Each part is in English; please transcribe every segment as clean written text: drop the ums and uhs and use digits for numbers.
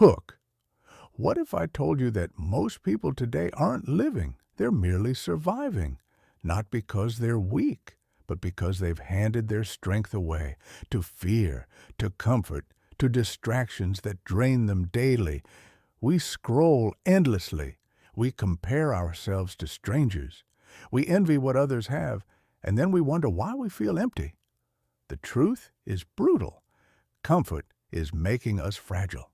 hook. What if I told you that most people today aren't living, they're merely surviving, not because they're weak, but because they've handed their strength away to fear, to comfort, to distractions that drain them daily. We scroll endlessly. We compare ourselves to strangers. We envy what others have, and then we wonder why we feel empty. The truth is brutal. Comfort is making us fragile.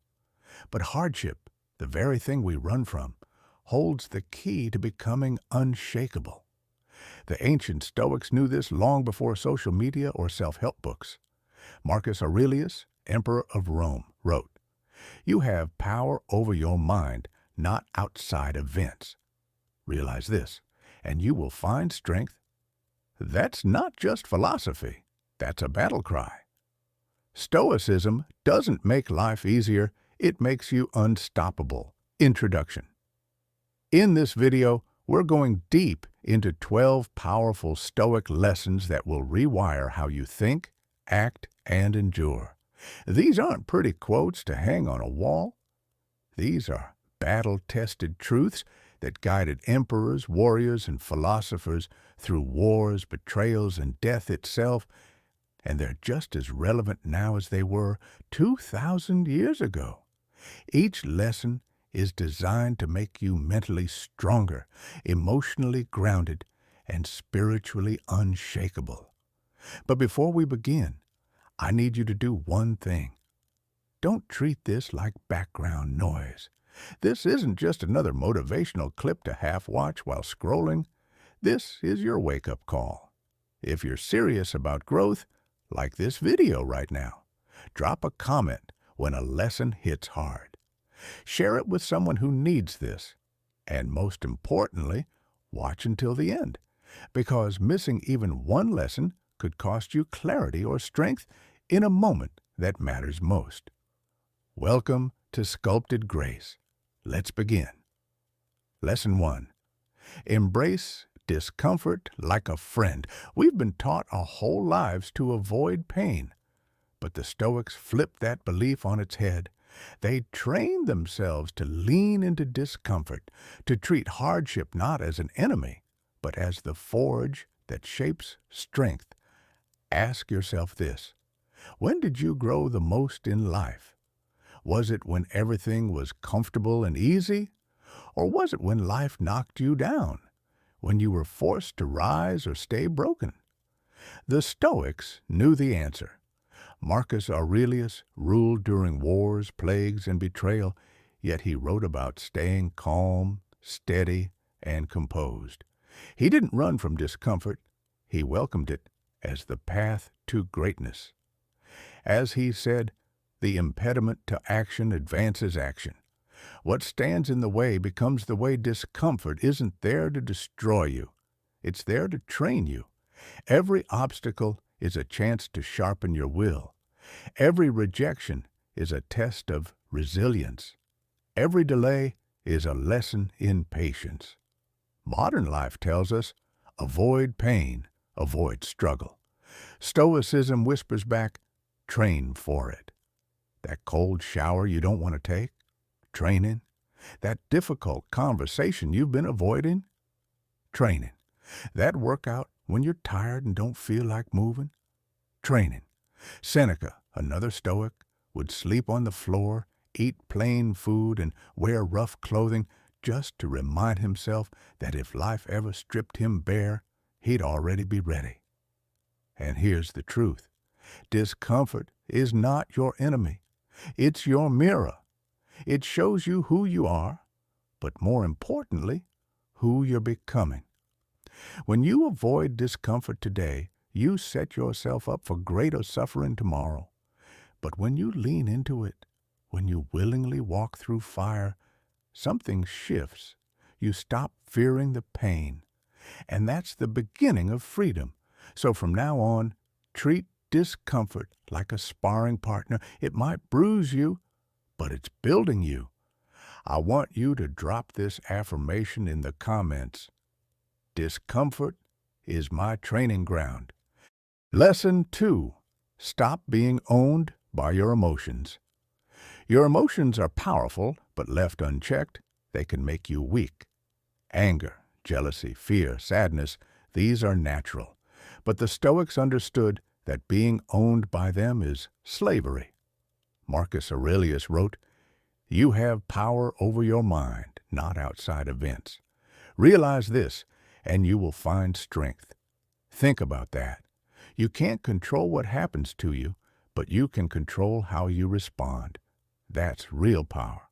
But hardship, the very thing we run from, holds the key to becoming unshakable. The ancient Stoics knew this long before social media or self-help books. Marcus Aurelius, Emperor of Rome, wrote, "You have power over your mind, not outside events. Realize this, and you will find strength." That's not just philosophy. That's a battle cry. Stoicism doesn't make life easier, it makes you unstoppable. Introduction. In this video, we're going deep into 12 powerful Stoic lessons that will rewire how you think, act, and endure. These aren't pretty quotes to hang on a wall. These are battle-tested truths that guided emperors, warriors, and philosophers through wars, betrayals, and death itself, and they're just as relevant now as they were 2,000 years ago. Each lesson is designed to make you mentally stronger, emotionally grounded, and spiritually unshakable. But before we begin, I need you to do one thing. Don't treat this like background noise. This isn't just another motivational clip to half-watch while scrolling. This is your wake-up call. If you're serious about growth, like this video right now, drop a comment when a lesson hits hard. Share it with someone who needs this. And most importantly, watch until the end, because missing even one lesson could cost you clarity or strength in a moment that matters most. Welcome to Sculpted Grace. Let's begin. Lesson 1. Embrace discomfort like a friend. We've been taught our whole lives to avoid pain, but the Stoics flipped that belief on its head. They trained themselves to lean into discomfort, to treat hardship not as an enemy, but as the forge that shapes strength. Ask yourself this: when did you grow the most in life? Was it when everything was comfortable and easy? Or was it when life knocked you down, when you were forced to rise or stay broken? The Stoics knew the answer. Marcus Aurelius ruled during wars, plagues, and betrayal, yet he wrote about staying calm, steady, and composed. He didn't run from discomfort. He welcomed it as the path to greatness. As he said, the impediment to action advances action. What stands in the way becomes the way. Discomfort isn't there to destroy you. It's there to train you. Every obstacle is a chance to sharpen your will. Every rejection is a test of resilience. Every delay is a lesson in patience. Modern life tells us, avoid pain, avoid struggle. Stoicism whispers back, train for it. That cold shower you don't want to take, train in. That difficult conversation you've been avoiding, training. That workout when you're tired and don't feel like moving, training. Seneca, another Stoic, would sleep on the floor, eat plain food, and wear rough clothing just to remind himself that if life ever stripped him bare, he'd already be ready. And here's the truth. Discomfort is not your enemy. It's your mirror. It shows you who you are, but more importantly, who you're becoming. When you avoid discomfort today, you set yourself up for greater suffering tomorrow. But when you lean into it, when you willingly walk through fire, something shifts. You stop fearing the pain. And that's the beginning of freedom. So from now on, treat discomfort like a sparring partner. It might bruise you, but it's building you. I want you to drop this affirmation in the comments. Discomfort is my training ground. Lesson 2. Stop being owned by your emotions. Your emotions are powerful, but left unchecked, they can make you weak. Anger, jealousy, fear, sadness, these are natural. But the Stoics understood that being owned by them is slavery. Marcus Aurelius wrote, "You have power over your mind, not outside events. Realize this, and you will find strength." Think about that. You can't control what happens to you, but you can control how you respond. That's real power.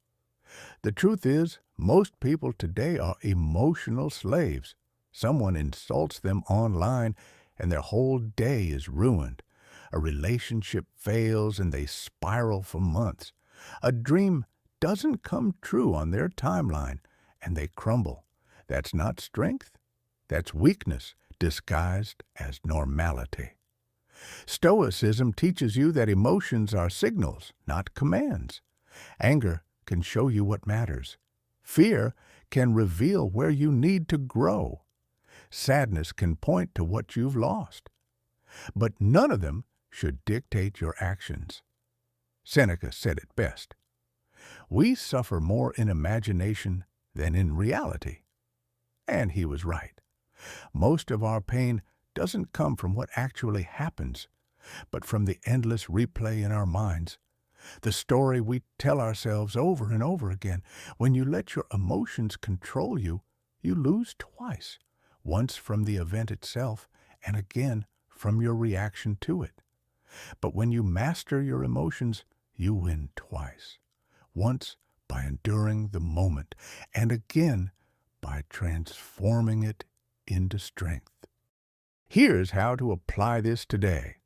The truth is, most people today are emotional slaves. Someone insults them online, and their whole day is ruined. A relationship fails, and they spiral for months. A dream doesn't come true on their timeline, and they crumble. That's not strength. That's weakness disguised as normality. Stoicism teaches you that emotions are signals, not commands. Anger can show you what matters. Fear can reveal where you need to grow. Sadness can point to what you've lost. But none of them should dictate your actions. Seneca said it best. We suffer more in imagination than in reality. And he was right. Most of our pain doesn't come from what actually happens, but from the endless replay in our minds. The story we tell ourselves over and over again. When you let your emotions control you, you lose twice. Once from the event itself, and again from your reaction to it. But when you master your emotions, you win twice. Once by enduring the moment, and again by transforming it into strength. Here's how to apply this today.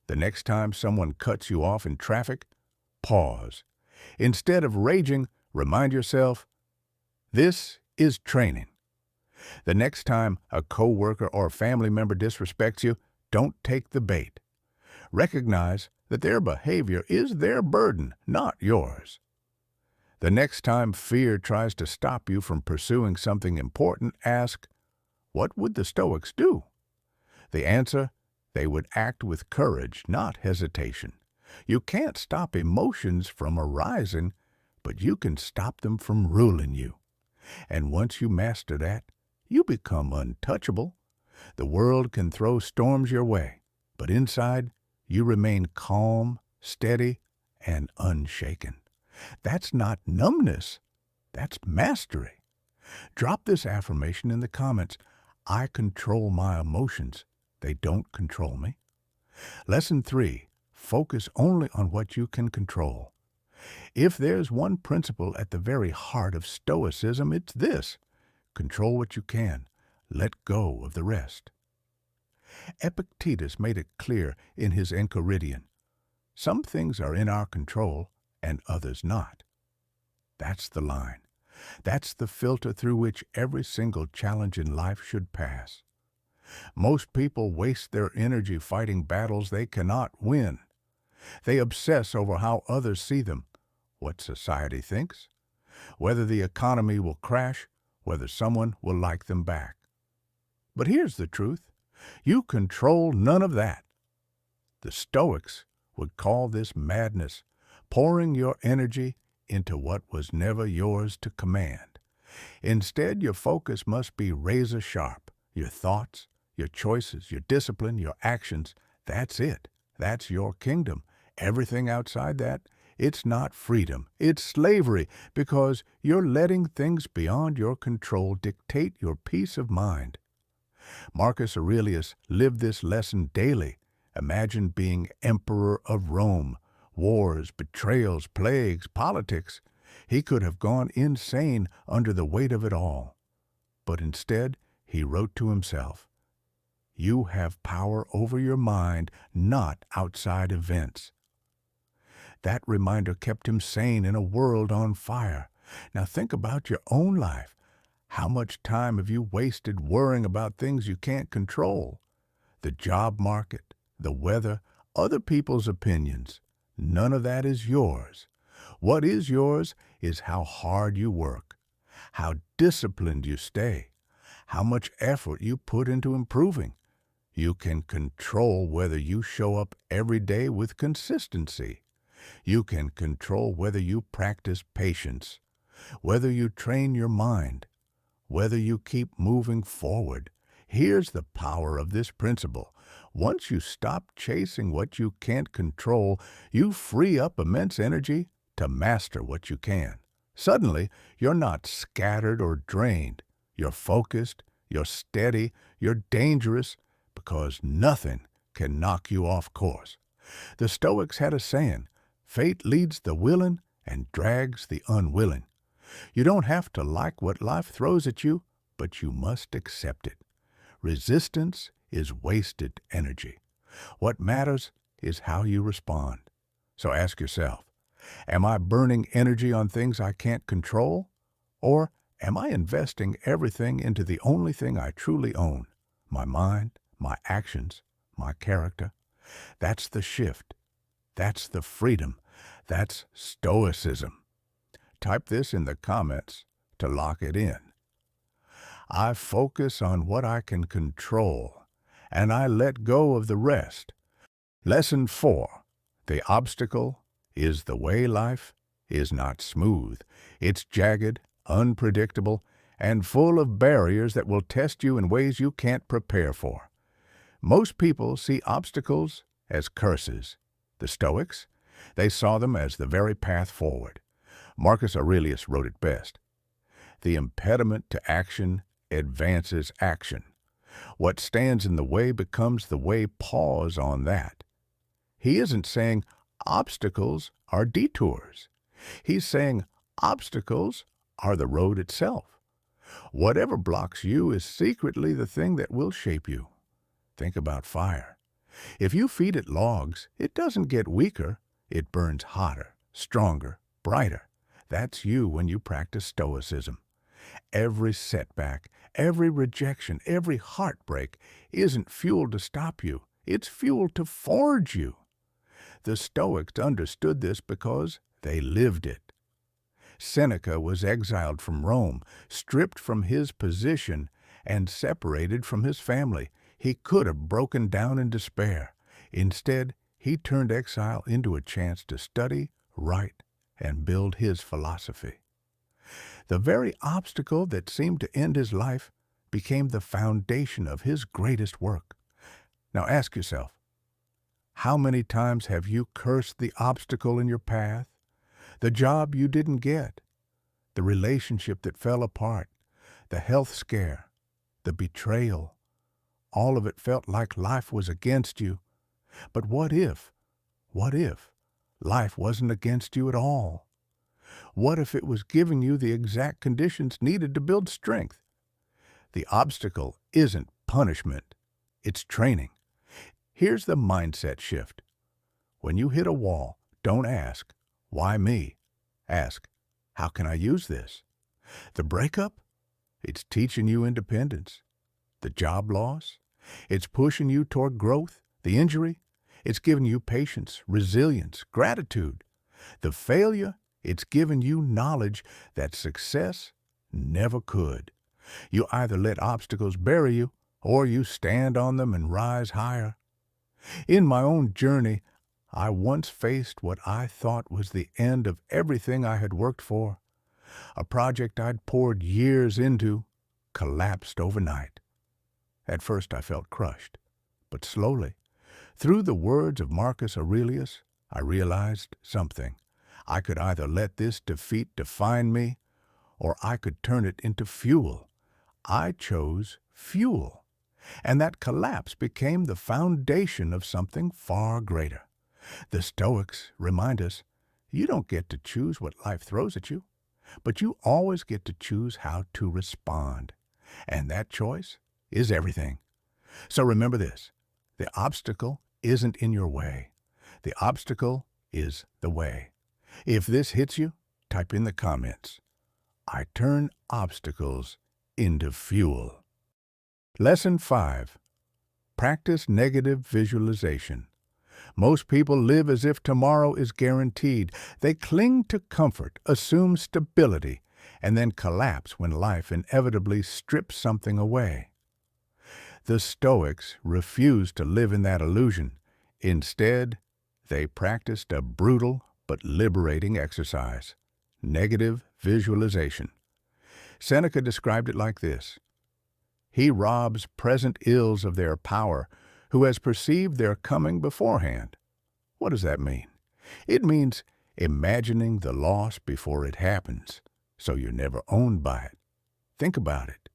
The next time someone cuts you off in traffic, pause. Instead of raging, remind yourself, this is training. The next time a coworker or family member disrespects you, don't take the bait. Recognize that their behavior is their burden, not yours. The next time fear tries to stop you from pursuing something important, ask, what would the Stoics do? The answer, they would act with courage, not hesitation. You can't stop emotions from arising, but you can stop them from ruling you. And once you master that, you become untouchable. The world can throw storms your way, but inside, you remain calm, steady, and unshaken. That's not numbness. That's mastery. Drop this affirmation in the comments. I control my emotions. They don't control me. Lesson 3. Focus only on what you can control. If there's one principle at the very heart of Stoicism, it's this. Control what you can. Let go of the rest. Epictetus made it clear in his Enchiridion. Some things are in our control and others not. That's the line. That's the filter through which every single challenge in life should pass. Most people waste their energy fighting battles they cannot win. They obsess over how others see them, what society thinks, whether the economy will crash, whether someone will like them back. But here's the truth. You control none of that. The Stoics would call this madness, pouring your energy into what was never yours to command. Instead, your focus must be razor sharp. Your thoughts, your choices, your discipline, your actions, that's it. That's your kingdom. Everything outside that, it's not freedom. It's slavery, because you're letting things beyond your control dictate your peace of mind. Marcus Aurelius lived this lesson daily. Imagine being emperor of Rome. Wars, betrayals, plagues, politics. He could have gone insane under the weight of it all. But instead, he wrote to himself, "You have power over your mind, not outside events." That reminder kept him sane in a world on fire. Now think about your own life. How much time have you wasted worrying about things you can't control? The job market, the weather, other people's opinions. None of that is yours. What is yours is how hard you work, how disciplined you stay, how much effort you put into improving. You can control whether you show up every day with consistency. You can control whether you practice patience, whether you train your mind, whether you keep moving forward. Here's the power of this principle. Once you stop chasing what you can't control, you free up immense energy to master what you can. Suddenly, you're not scattered or drained. You're focused, you're steady, you're dangerous, because nothing can knock you off course. The Stoics had a saying, "Fate leads the willing and drags the unwilling." You don't have to like what life throws at you, but you must accept it. Resistance is wasted energy. What matters is how you respond. So ask yourself, am I burning energy on things I can't control? Or am I investing everything into the only thing I truly own? My mind, my actions, my character. That's the shift. That's the freedom. That's Stoicism. Type this in the comments to lock it in. I focus on what I can control, and I let go of the rest. Lesson 4. The obstacle is the way. Life is not smooth. It's jagged, unpredictable, and full of barriers that will test you in ways you can't prepare for. Most people see obstacles as curses. The Stoics, they saw them as the very path forward. Marcus Aurelius wrote it best. The impediment to action advances action. What stands in the way becomes the way. Pause on that. He isn't saying obstacles are detours. He's saying obstacles are the road itself. Whatever blocks you is secretly the thing that will shape you. Think about fire. If you feed it logs, it doesn't get weaker. It burns hotter, stronger, brighter. That's you when you practice Stoicism. Every setback, every rejection, every heartbreak isn't fuel to stop you. It's fuel to forge you. The Stoics understood this because they lived it. Seneca was exiled from Rome, stripped from his position, and separated from his family. He could have broken down in despair. Instead, he turned exile into a chance to study, write, and build his philosophy. The very obstacle that seemed to end his life became the foundation of his greatest work. Now ask yourself, how many times have you cursed the obstacle in your path? The job you didn't get, the relationship that fell apart, the health scare, the betrayal. All of it felt like life was against you. But what if life wasn't against you at all? What if it was giving you the exact conditions needed to build strength? The obstacle isn't punishment, it's training. Here's the mindset shift. When you hit a wall, don't ask, why me? Ask, how can I use this? The breakup? It's teaching you independence. The job loss? It's pushing you toward growth. The injury? It's giving you patience, resilience, gratitude. The failure? It's giving you knowledge that success never could. You either let obstacles bury you, or you stand on them and rise higher. In my own journey, I once faced what I thought was the end of everything I had worked for. A project I'd poured years into collapsed overnight. At first I felt crushed, but slowly, through the words of Marcus Aurelius, I realized something. I could either let this defeat define me, or I could turn it into fuel. I chose fuel. And that collapse became the foundation of something far greater. The Stoics remind us, you don't get to choose what life throws at you, but you always get to choose how to respond. And that choice is everything. So remember this, the obstacle isn't in your way. The obstacle is the way. If this hits you, type in the comments, I turn obstacles into fuel. Lesson 5. Practice negative visualization. Most people live as if tomorrow is guaranteed. They cling to comfort, assume stability, and then collapse when life inevitably strips something away. The Stoics refused to live in that illusion. Instead, they practiced a brutal but liberating exercise. Negative visualization. Seneca described it like this: "He robs present ills of their power who has perceived their coming beforehand." What does that mean? It means imagining the loss before it happens, so you're never owned by it. Think about it.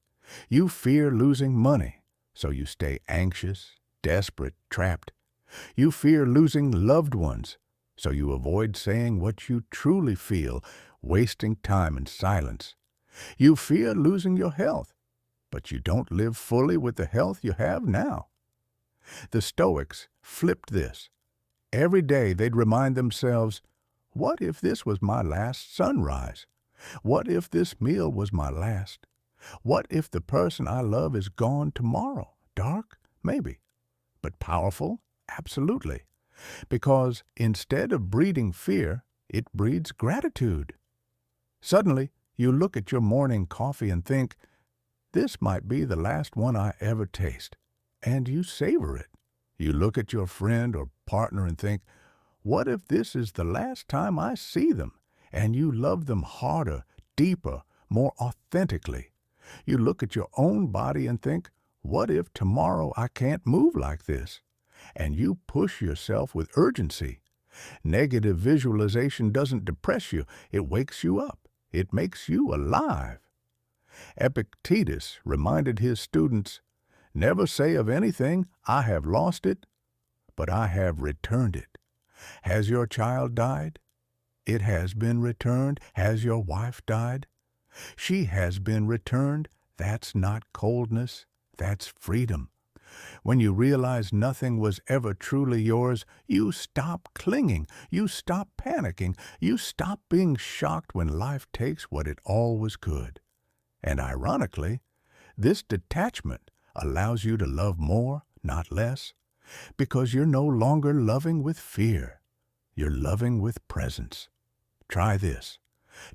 You fear losing money, so you stay anxious, desperate, trapped. You fear losing loved ones, so you avoid saying what you truly feel, wasting time in silence. You fear losing your health, but you don't live fully with the health you have now. The Stoics flipped this. Every day they'd remind themselves, what if this was my last sunrise? What if this meal was my last? What if the person I love is gone tomorrow? Dark? Maybe. But powerful? Absolutely. Because instead of breeding fear, it breeds gratitude. Suddenly, you look at your morning coffee and think, this might be the last one I ever taste, and you savor it. You look at your friend or partner and think, what if this is the last time I see them? And you love them harder, deeper, more authentically. You look at your own body and think, what if tomorrow I can't move like this? And you push yourself with urgency. Negative visualization doesn't depress you, it wakes you up. It makes you alive. Epictetus reminded his students, never say of anything, I have lost it, but I have returned it. Has your child died? It has been returned. Has your wife died? She has been returned. That's not coldness, that's freedom. When you realize nothing was ever truly yours, you stop clinging, you stop panicking, you stop being shocked when life takes what it always could. And ironically, this detachment allows you to love more, not less, because you're no longer loving with fear. You're loving with presence. Try this.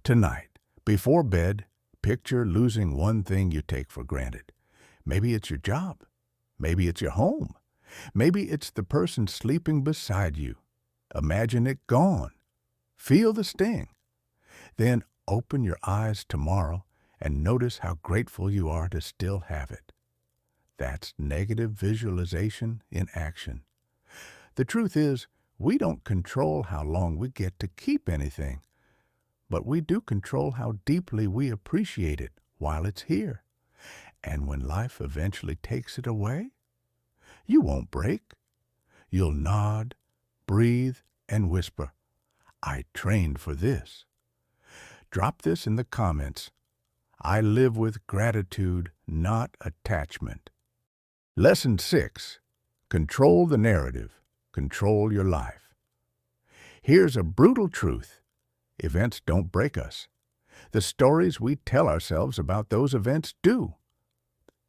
Tonight, before bed, picture losing one thing you take for granted. Maybe it's your job. Maybe it's your home. Maybe it's the person sleeping beside you. Imagine it gone. Feel the sting. Then open your eyes tomorrow and notice how grateful you are to still have it. That's negative visualization in action. The truth is, we don't control how long we get to keep anything, but we do control how deeply we appreciate it while it's here. And when life eventually takes it away, you won't break. You'll nod, breathe, and whisper, I trained for this. Drop this in the comments. I live with gratitude, not attachment. Lesson 6. Control the narrative. Control your life. Here's a brutal truth. Events don't break us. The stories we tell ourselves about those events do.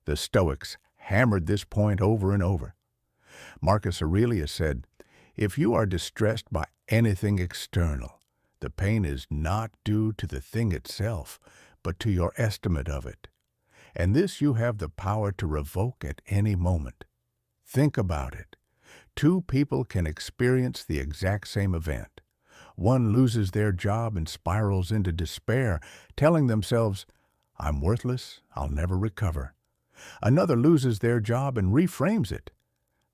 The Stoics hammered this point over and over. Marcus Aurelius said, if you are distressed by anything external, the pain is not due to the thing itself, but to your estimate of it. And this you have the power to revoke at any moment. Think about it. Two people can experience the exact same event. One loses their job and spirals into despair, telling themselves, I'm worthless, I'll never recover. Another loses their job and reframes it.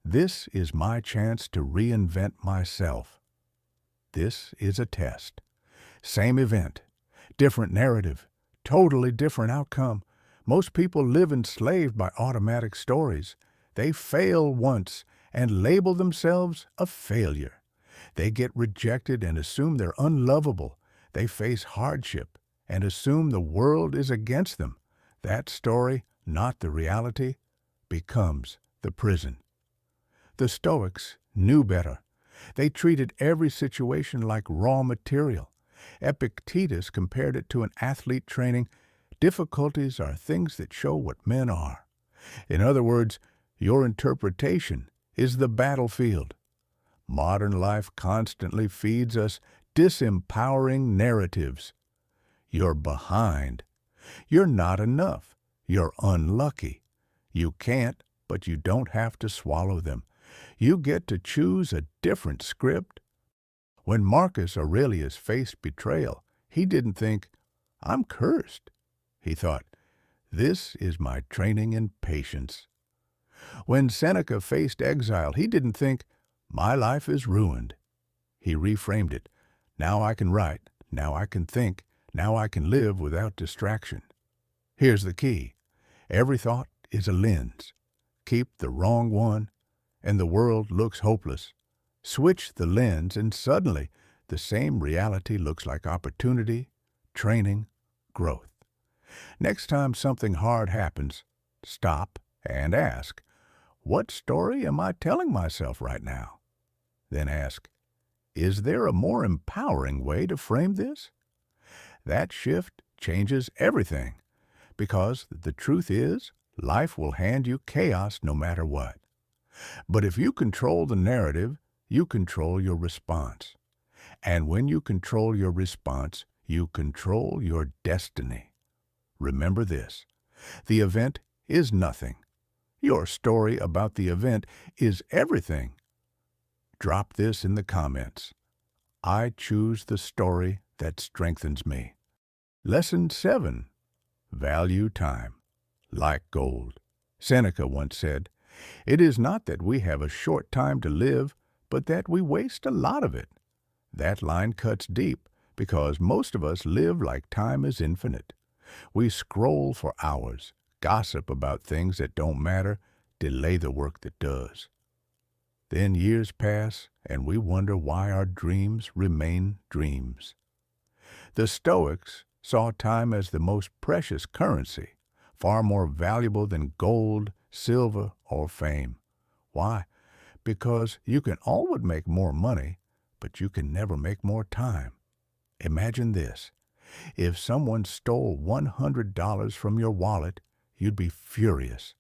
This is my chance to reinvent myself. This is a test. Same event, different narrative, totally different outcome. Most people live enslaved by automatic stories. They fail once and label themselves a failure. They get rejected and assume they're unlovable. They face hardship and assume the world is against them. That story, not the reality, becomes the prison. The Stoics knew better. They treated every situation like raw material. Epictetus compared it to an athlete training. Difficulties are things that show what men are. In other words, your interpretation is the battlefield. Modern life constantly feeds us disempowering narratives. You're behind. You're not enough. You're unlucky. You can't, but you don't have to swallow them. You get to choose a different script. When Marcus Aurelius faced betrayal, he didn't think, I'm cursed. He thought, this is my training in patience. When Seneca faced exile, he didn't think, my life is ruined. He reframed it. Now I can write, now I can think, now I can live without distraction. Here's the key. Every thought is a lens. Keep the wrong one, and the world looks hopeless. Switch the lens, and suddenly the same reality looks like opportunity, training, growth. Next time something hard happens, stop and ask, what story am I telling myself right now? Then ask, is there a more empowering way to frame this? That shift changes everything, because the truth is, life will hand you chaos no matter what. But if you control the narrative, you control your response. And when you control your response, you control your destiny. Remember this, the event is nothing. Your story about the event is everything. Drop this in the comments. I choose the story that strengthens me. Lesson 7. Value time, like gold. Seneca once said, it is not that we have a short time to live, but that we waste a lot of it. That line cuts deep because most of us live like time is infinite. We scroll for hours, gossip about things that don't matter, delay the work that does. Then years pass, and we wonder why our dreams remain dreams. The Stoics saw time as the most precious currency, far more valuable than gold, silver, or fame. Why? Because you can always make more money, but you can never make more time. Imagine this. If someone stole $100 from your wallet, you'd be furious.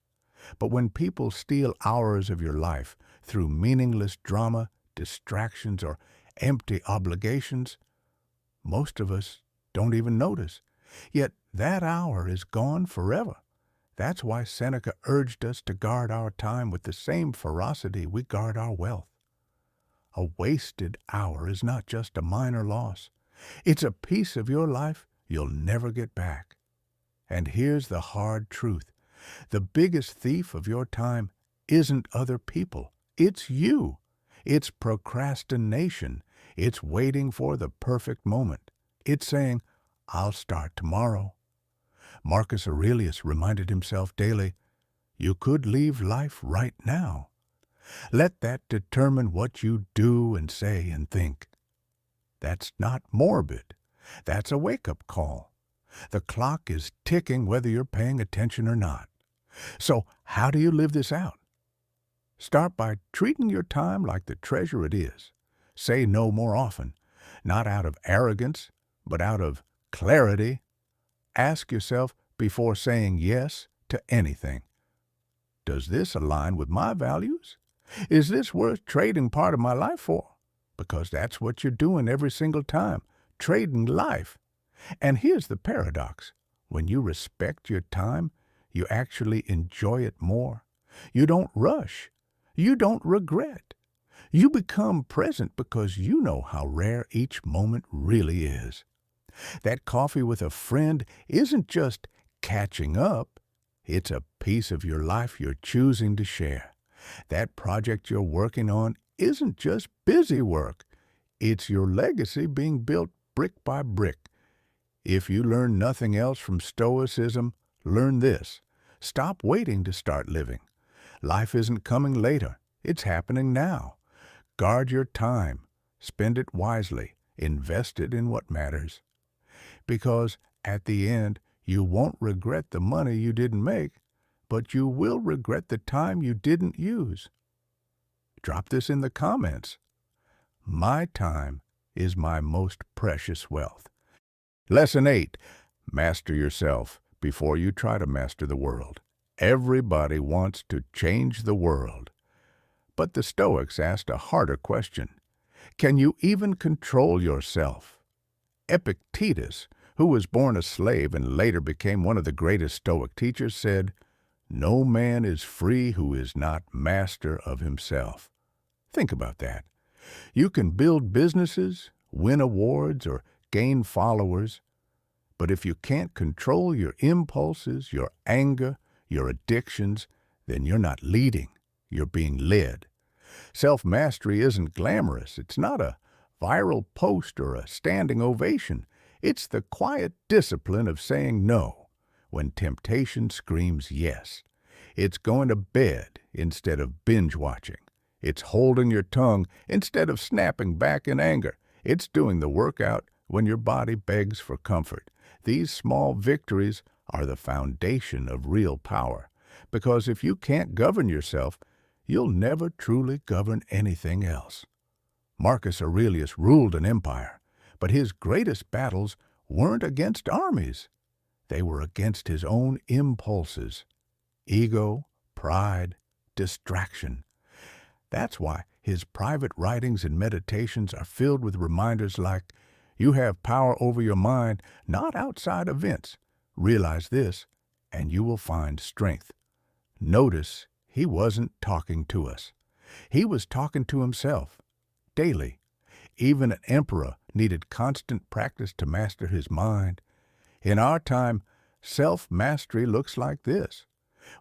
But when people steal hours of your life through meaningless drama, distractions, or empty obligations, most of us don't even notice. Yet that hour is gone forever. That's why Seneca urged us to guard our time with the same ferocity we guard our wealth. A wasted hour is not just a minor loss. It's a piece of your life you'll never get back. And here's the hard truth. The biggest thief of your time isn't other people. It's you. It's procrastination. It's waiting for the perfect moment. It's saying, I'll start tomorrow. Marcus Aurelius reminded himself daily, you could leave life right now. Let that determine what you do and say and think. That's not morbid. That's a wake-up call. The clock is ticking whether you're paying attention or not. So how do you live this out? Start by treating your time like the treasure it is. Say no more often, not out of arrogance, but out of clarity. Ask yourself before saying yes to anything, does this align with my values? Is this worth trading part of my life for? Because that's what you're doing every single time, trading life. And here's the paradox. When you respect your time, you actually enjoy it more. You don't rush. You don't regret. You become present because you know how rare each moment really is. That coffee with a friend isn't just catching up. It's a piece of your life you're choosing to share. That project you're working on isn't just busy work. It's your legacy being built brick by brick. If you learn nothing else from Stoicism, learn this. Stop waiting to start living. Life isn't coming later. It's happening now. Guard your time. Spend it wisely. Invest it in what matters. Because at the end, you won't regret the money you didn't make, but you will regret the time you didn't use. Drop this in the comments. My time is my most precious wealth. Lesson 8. Master yourself before you try to master the world. Everybody wants to change the world. But the Stoics asked a harder question. Can you even control yourself? Epictetus, who was born a slave and later became one of the greatest Stoic teachers, said, "No man is free who is not master of himself." Think about that. You can build businesses, win awards, or gain followers, but if you can't control your impulses, your anger, your addictions, then you're not leading, you're being led. Self-mastery isn't glamorous. It's not a viral post or a standing ovation. It's the quiet discipline of saying no when temptation screams yes. It's going to bed instead of binge-watching. It's holding your tongue instead of snapping back in anger. It's doing the workout when your body begs for comfort. These small victories are the foundation of real power, because if you can't govern yourself, you'll never truly govern anything else. Marcus Aurelius ruled an empire, but his greatest battles weren't against armies. They were against his own impulses: ego, pride, distraction. That's why his private writings and meditations are filled with reminders like, you have power over your mind, not outside events. Realize this, and you will find strength. Notice he wasn't talking to us. He was talking to himself, daily. Even an emperor needed constant practice to master his mind. In our time, self-mastery looks like this.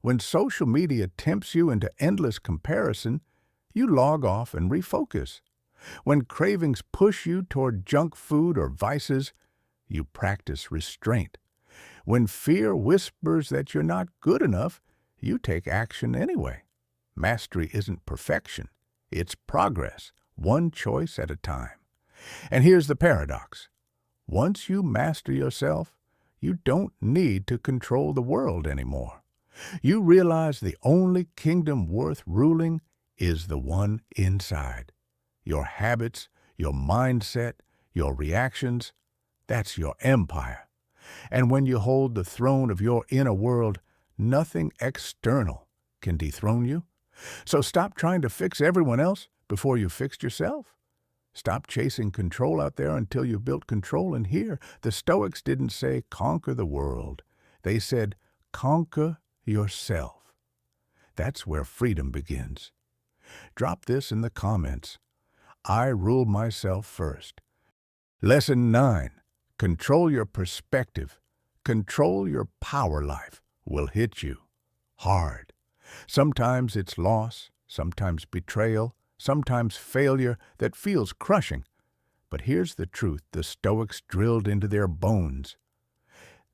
When social media tempts you into endless comparison, you log off and refocus. When cravings push you toward junk food or vices, you practice restraint. When fear whispers that you're not good enough, you take action anyway. Mastery isn't perfection. It's progress, one choice at a time. And here's the paradox. Once you master yourself, you don't need to control the world anymore. You realize the only kingdom worth ruling is the one inside. Your habits, your mindset, your reactions, that's your empire. And when you hold the throne of your inner world, nothing external can dethrone you. So stop trying to fix everyone else before you've fixed yourself. Stop chasing control out there until you've built control in here. The Stoics didn't say conquer the world. They said conquer yourself. That's where freedom begins. Drop this in the comments. I rule myself first. Lesson 9. Control your perspective. Control your power life will hit you hard. Sometimes it's loss, sometimes betrayal, sometimes failure that feels crushing. But here's the truth the Stoics drilled into their bones.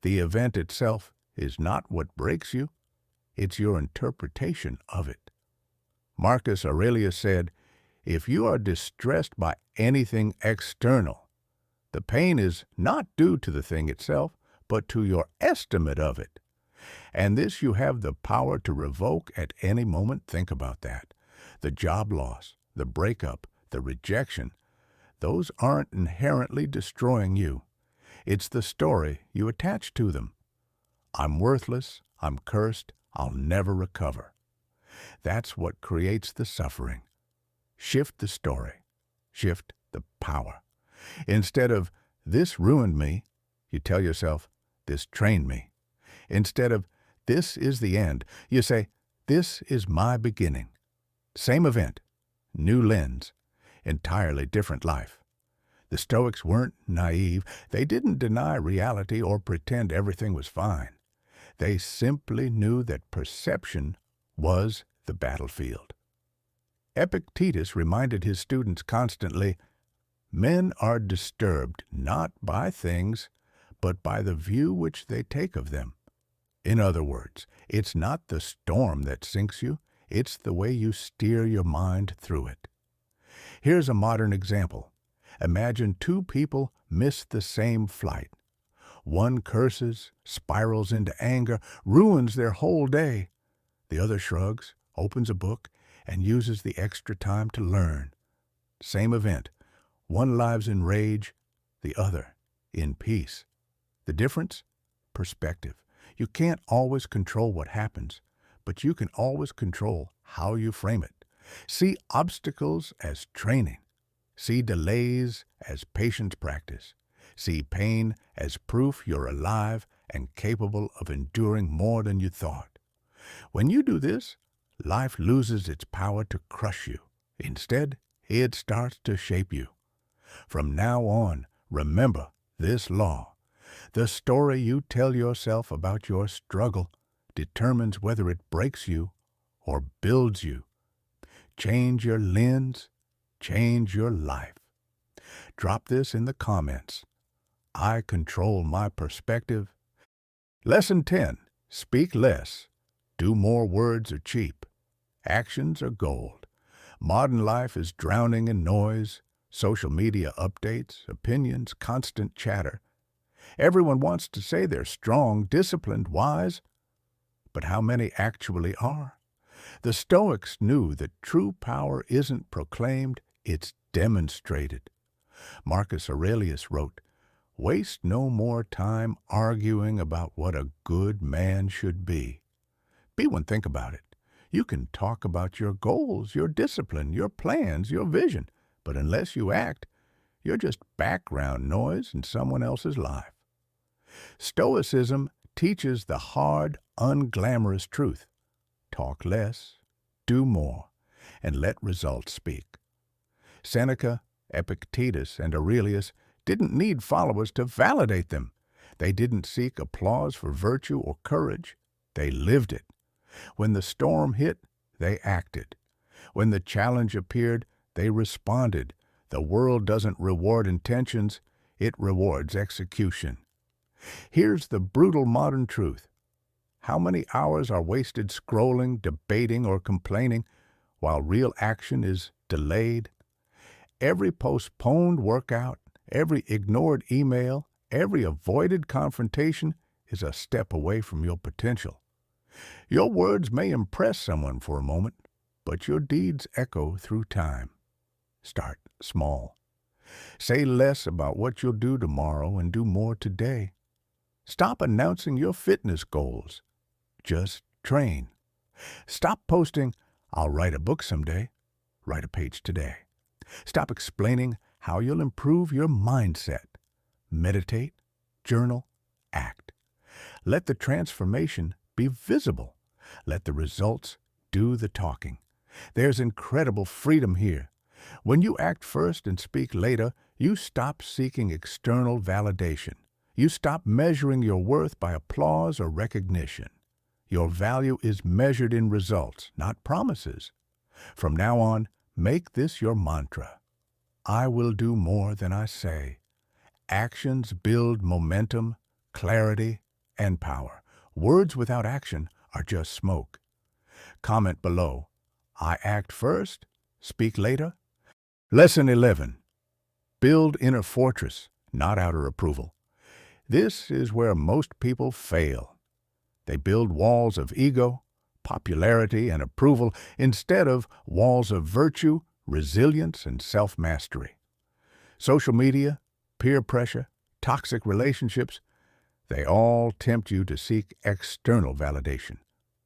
The event itself is not what breaks you, it's your interpretation of it. Marcus Aurelius said, if you are distressed by anything external, the pain is not due to the thing itself, but to your estimate of it. And this you have the power to revoke at any moment. Think about that. The job loss, the breakup, the rejection, those aren't inherently destroying you. It's the story you attach to them. I'm worthless, I'm cursed, I'll never recover. That's what creates the suffering. Shift the story. Shift the power. Instead of, this ruined me, you tell yourself, this trained me. Instead of, this is the end, you say, this is my beginning. Same event, new lens, entirely different life. The Stoics weren't naive. They didn't deny reality or pretend everything was fine. They simply knew that perception was the battlefield. Epictetus reminded his students constantly, men are disturbed not by things, but by the view which they take of them. In other words, it's not the storm that sinks you, it's the way you steer your mind through it. Here's a modern example. Imagine two people miss the same flight. One curses, spirals into anger, ruins their whole day. The other shrugs, opens a book, and uses the extra time to learn. Same event. One lives in rage, the other in peace. The difference? Perspective. You can't always control what happens, but you can always control how you frame it. See obstacles as training. See delays as patience practice. See pain as proof you're alive and capable of enduring more than you thought. When you do this, life loses its power to crush you. Instead, it starts to shape you. From now on, remember this law. The story you tell yourself about your struggle determines whether it breaks you or builds you. Change your lens, change your life. Drop this in the comments. I control my perspective. Lesson 10. Speak less. Do more. Words are cheap. Actions are gold. Modern life is drowning in noise, social media updates, opinions, constant chatter. Everyone wants to say they're strong, disciplined, wise, but how many actually are? The Stoics knew that true power isn't proclaimed, it's demonstrated. Marcus Aurelius wrote, "Waste no more time arguing about what a good man should be." Be one, think about it. You can talk about your goals, your discipline, your plans, your vision, but unless you act, you're just background noise in someone else's life. Stoicism teaches the hard, unglamorous truth. Talk less, do more, and let results speak. Seneca, Epictetus, and Aurelius didn't need followers to validate them. They didn't seek applause for virtue or courage. They lived it. When the storm hit, they acted. When the challenge appeared, they responded. The world doesn't reward intentions, it rewards execution. Here's the brutal modern truth. How many hours are wasted scrolling, debating, or complaining while real action is delayed? Every postponed workout, every ignored email, every avoided confrontation is a step away from your potential. Your words may impress someone for a moment, but your deeds echo through time. Start small. Say less about what you'll do tomorrow and do more today. Stop announcing your fitness goals. Just train. Stop posting, "I'll write a book someday." Write a page today. Stop explaining how you'll improve your mindset. Meditate, journal, act. Let the transformation be visible. Let the results do the talking. There's incredible freedom here. When you act first and speak later, you stop seeking external validation. You stop measuring your worth by applause or recognition. Your value is measured in results, not promises. From now on, make this your mantra. I will do more than I say. Actions build momentum, clarity, and power. Words without action are just smoke. Comment below. I act first, speak later. Lesson 11. Build inner fortress, not outer approval. This is where most people fail. They build walls of ego, popularity, and approval instead of walls of virtue, resilience, and self-mastery. Social media, peer pressure, toxic relationships, they all tempt you to seek external validation.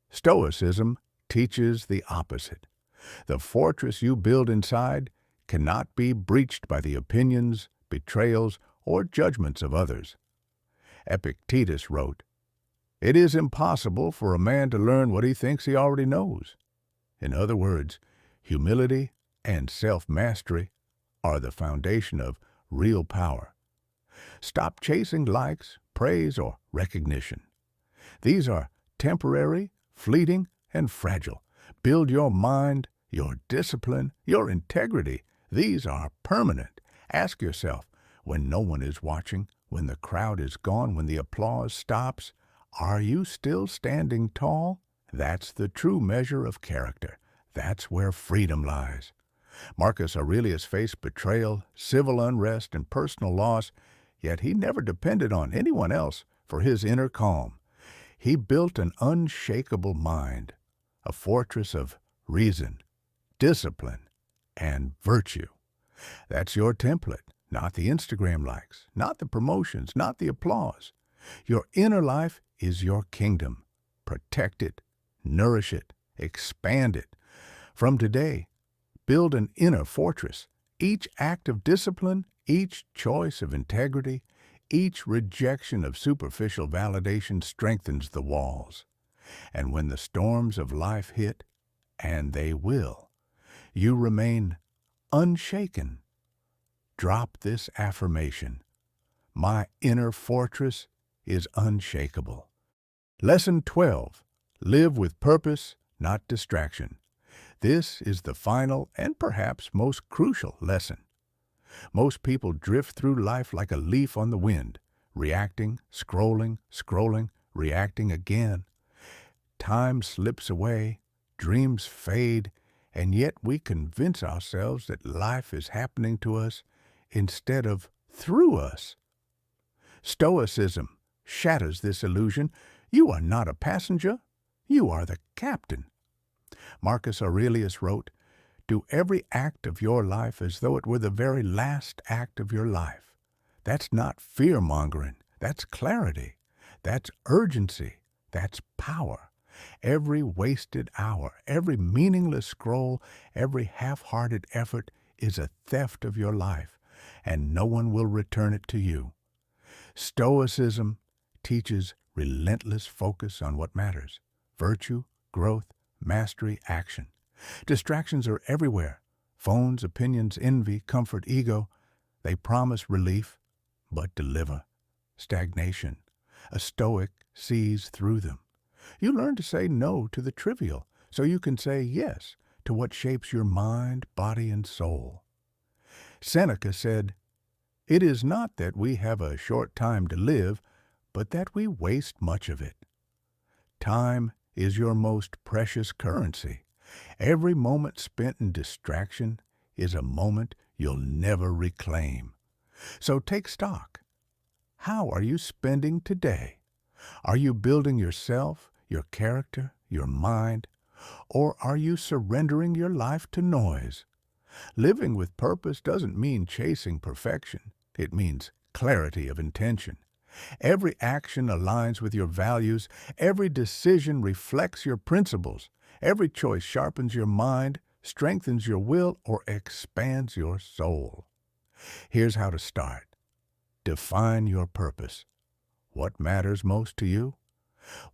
Stoicism teaches the opposite. The fortress you build inside cannot be breached by the opinions, betrayals, or judgments of others. Epictetus wrote, "It is impossible for a man to learn what he thinks he already knows." In other words, humility and self-mastery are the foundation of real power. Stop chasing likes, praise, or recognition. These are temporary, fleeting, and fragile. Build your mind, your discipline, your integrity. These are permanent. Ask yourself, when no one is watching, when the crowd is gone, when the applause stops, are you still standing tall? That's the true measure of character. That's where freedom lies. Marcus Aurelius faced betrayal, civil unrest, and personal loss, yet he never depended on anyone else for his inner calm. He built an unshakable mind, a fortress of reason, discipline, and virtue. That's your template, not the Instagram likes, not the promotions, not the applause. Your inner life is your kingdom. Protect it, nourish it, expand it. From today, build an inner fortress. Each act of discipline, each choice of integrity, each rejection of superficial validation strengthens the walls. And when the storms of life hit, and they will, you remain unshaken. Drop this affirmation. My inner fortress is unshakable. Lesson 12. Live with purpose, not distraction. This is the final and perhaps most crucial lesson. Most people drift through life like a leaf on the wind, reacting, scrolling, reacting again. Time slips away, dreams fade, and yet we convince ourselves that life is happening to us instead of through us. Stoicism shatters this illusion. You are not a passenger, you are the captain. Marcus Aurelius wrote, "Do every act of your life as though it were the very last act of your life." That's not fear-mongering, that's clarity, that's urgency, that's power. Every wasted hour, every meaningless scroll, every half-hearted effort is a theft of your life, and no one will return it to you. Stoicism teaches relentless focus on what matters: virtue, growth, mastery, action. Distractions are everywhere. Phones, opinions, envy, comfort, ego. They promise relief, but deliver stagnation. A Stoic sees through them. You learn to say no to the trivial, so you can say yes to what shapes your mind, body, and soul. Seneca said, "It is not that we have a short time to live, but that we waste much of it." Time is your most precious currency. Every moment spent in distraction is a moment you'll never reclaim. So take stock. How are you spending today? Are you building yourself, your character, your mind? Or are you surrendering your life to noise? Living with purpose doesn't mean chasing perfection. It means clarity of intention. Every action aligns with your values. Every decision reflects your principles. Every choice sharpens your mind, strengthens your will, or expands your soul. Here's how to start. Define your purpose. What matters most to you?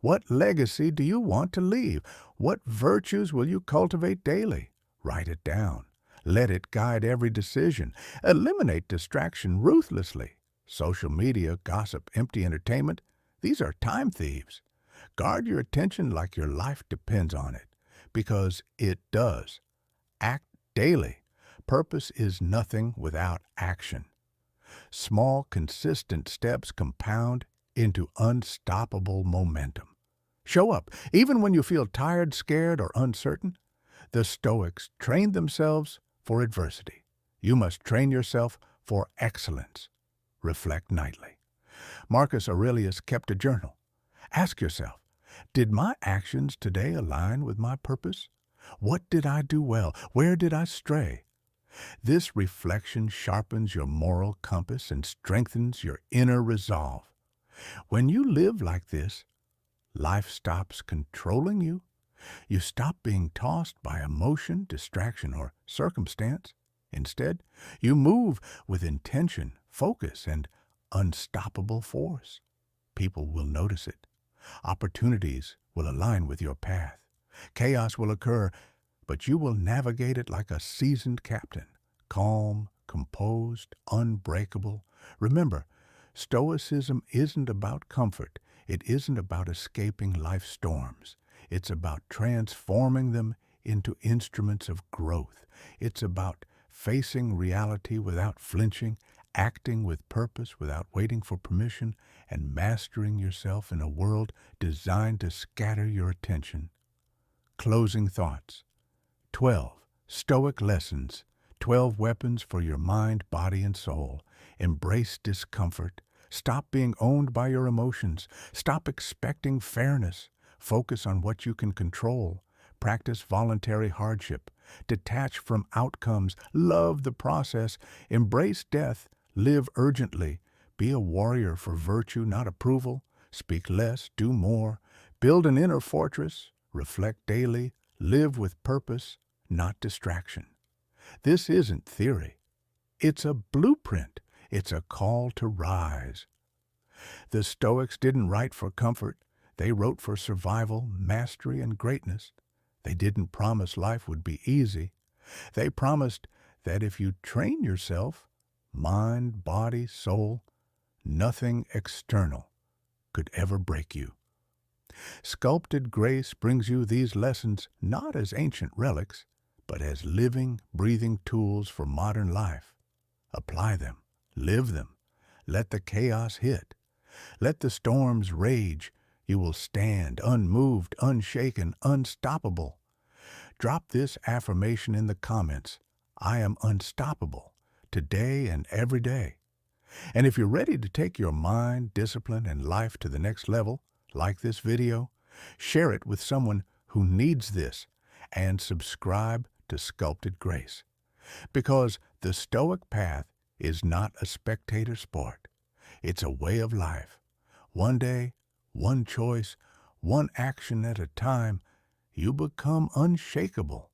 What legacy do you want to leave? What virtues will you cultivate daily? Write it down. Let it guide every decision. Eliminate distraction ruthlessly. Social media, gossip, empty entertainment, these are time thieves. Guard your attention like your life depends on it, because it does. Act daily. Purpose is nothing without action. Small, consistent steps compound into unstoppable momentum. Show up, even when you feel tired, scared, or uncertain. The Stoics trained themselves for adversity. You must train yourself for excellence. Reflect nightly. Marcus Aurelius kept a journal. Ask yourself, did my actions today align with my purpose? What did I do well? Where did I stray? This reflection sharpens your moral compass and strengthens your inner resolve. When you live like this, life stops controlling you. You stop being tossed by emotion, distraction, or circumstance. Instead, you move with intention, focus, and unstoppable force. People will notice it. Opportunities will align with your path. Chaos will occur, but you will navigate it like a seasoned captain, calm, composed, unbreakable. Remember, Stoicism isn't about comfort. It isn't about escaping life's storms. It's about transforming them into instruments of growth. It's about facing reality without flinching, acting with purpose without waiting for permission, and mastering yourself in a world designed to scatter your attention. Closing thoughts. 12 Stoic lessons. 12 weapons for your mind, body, and soul. Embrace discomfort. Stop being owned by your emotions. Stop expecting fairness. Focus on what you can control. Practice voluntary hardship. Detach from outcomes. Love the process. Embrace death. Live urgently. Be a warrior for virtue, not approval. Speak less, do more. Build an inner fortress. Reflect daily. Live with purpose, not distraction. This isn't theory. It's a blueprint. It's a call to rise. The Stoics didn't write for comfort. They wrote for survival, mastery, and greatness. They didn't promise life would be easy. They promised that if you train yourself, mind, body, soul, nothing external could ever break you. Sculpted Grace brings you these lessons not as ancient relics, but as living, breathing tools for modern life. Apply them, live them, let the chaos hit, let the storms rage. You will stand unmoved, unshaken, unstoppable. Drop this affirmation in the comments. I am unstoppable, today and every day. And if you're ready to take your mind, discipline, and life to the next level, like this video, share it with someone who needs this, and subscribe to Sculpted Grace. Because the Stoic path is not a spectator sport. It's a way of life. One day, one choice, one action at a time, you become unshakable.